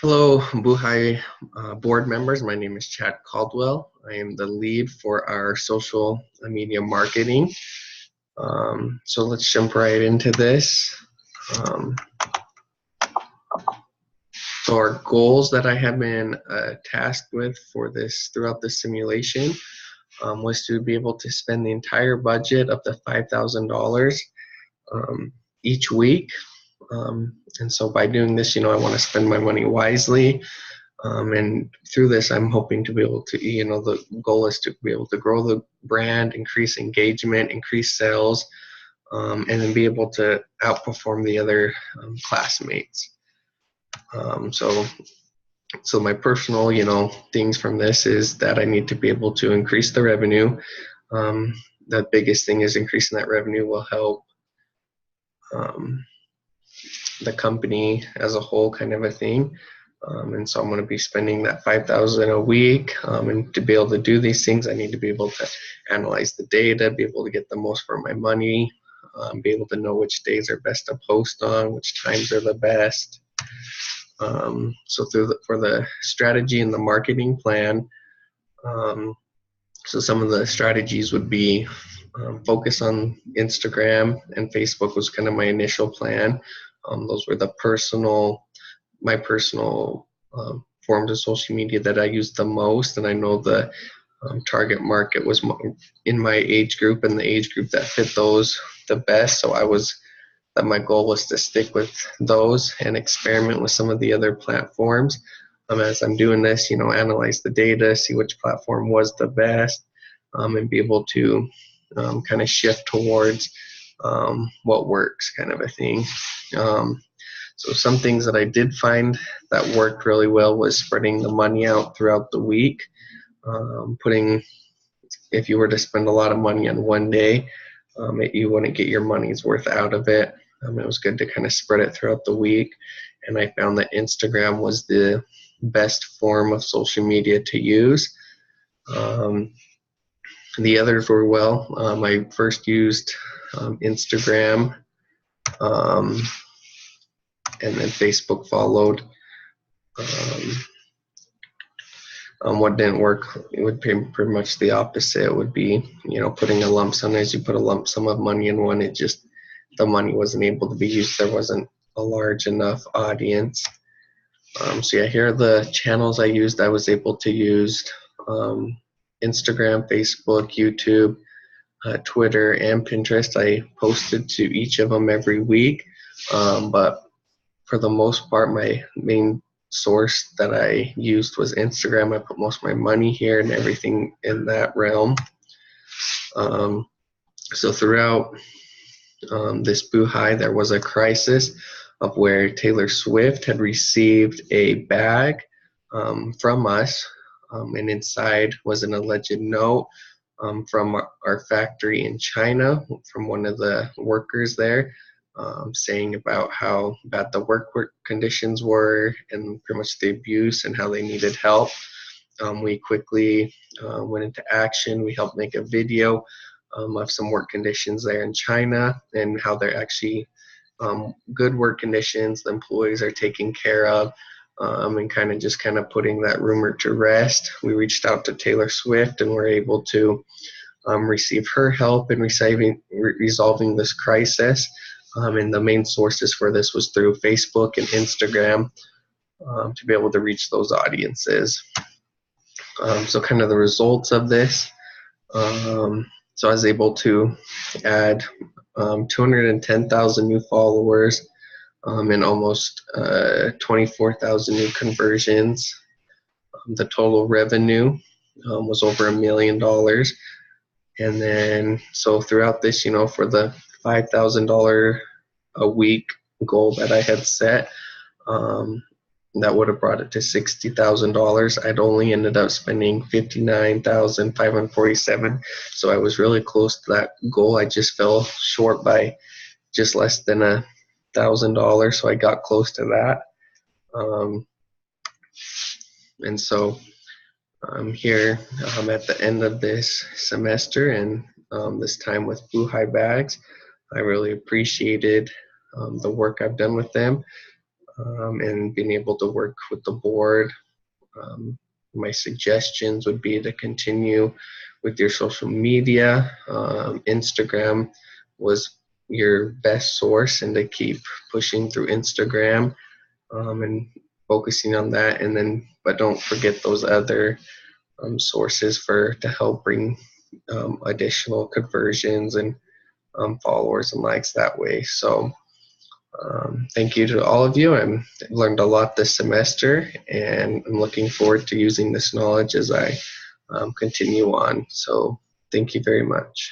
Hello, Buhi board members. My name is Chad Caldwell. I am the lead for our social media marketing. So let's jump right into this. Um, so our goals that I have been tasked with for this throughout the simulation was to be able to spend the entire budget up to $5,000 each week. And so by doing this, I want to spend my money wisely. And through this, I'm hoping to be able to, the goal is to be able to grow the brand, increase engagement, increase sales, and then be able to outperform the other classmates. So my personal, things from this is that I need to be able to increase the revenue. The biggest thing is increasing that revenue will help the company as a whole, kind of a thing. And so I'm going to be spending that $5,000 a week. And to be able to do these things, I need to be able to analyze the data, be able to get the most for my money, be able to know which days are best to post on, which times are the best. So for the strategy and the marketing plan, so some of the strategies would be focus on Instagram and Facebook was kind of my initial plan. Those were my personal forms of social media that I used the most, and I know the target market was in my age group and the age group that fit those the best. So my goal was to stick with those and experiment with some of the other platforms. As I'm doing this, analyze the data, see which platform was the best, and be able to kind of shift towards what works, kind of a thing. So some things that I did find that worked really well was spreading the money out throughout the week. If you were to spend a lot of money on one day, you wouldn't get your money's worth out of it. It was good to kind of spread it throughout the week. And I found that Instagram was the best form of social media to use. The others were well. I first used Instagram, and then Facebook followed. What didn't work, it would be pretty much the opposite. It would be, putting a lump sum. As you put a lump sum of money in one, the money wasn't able to be used. There wasn't a large enough audience. So yeah, here are the channels I used. I was able to use Instagram, Facebook, YouTube, Twitter, and Pinterest. I posted to each of them every week, but for the most part, my main source that I used was Instagram. I put most of my money here and everything in that realm. So throughout this Buhi, there was a crisis of where Taylor Swift had received a bag from us, and inside was an alleged note from our factory in China from one of the workers there, saying about how bad the work conditions were and pretty much the abuse and how they needed help. We quickly went into action. We helped make a video of some work conditions there in China and how they're actually good work conditions the employees are taken care of, and kind of putting that rumor to rest. We reached out to Taylor Swift and were able to receive her help in resolving this crisis. And the main sources for this was through Facebook and Instagram, to be able to reach those audiences. So kind of the results of this. So I was able to add 210,000 new followers and almost 24,000 new conversions. The total revenue was over $1 million. And then, so throughout this, for the $5,000 a week goal that I had set, that would have brought it to $60,000. I'd only ended up spending $59,547. So I was really close to that goal. I just fell short by just less than $1,000. So I got close to that. And so I'm here at the end of this semester and this time with Buhi Bags. I really appreciated the work I've done with them. and being able to work with the board. My suggestions would be to continue with your social media. Instagram was your best source, and to keep pushing through Instagram, and focusing on that. And then, but don't forget those other sources for to help bring additional conversions and followers and likes that way. So thank you to all of you. I've learned a lot this semester, and I'm looking forward to using this knowledge as I continue on. So thank you very much.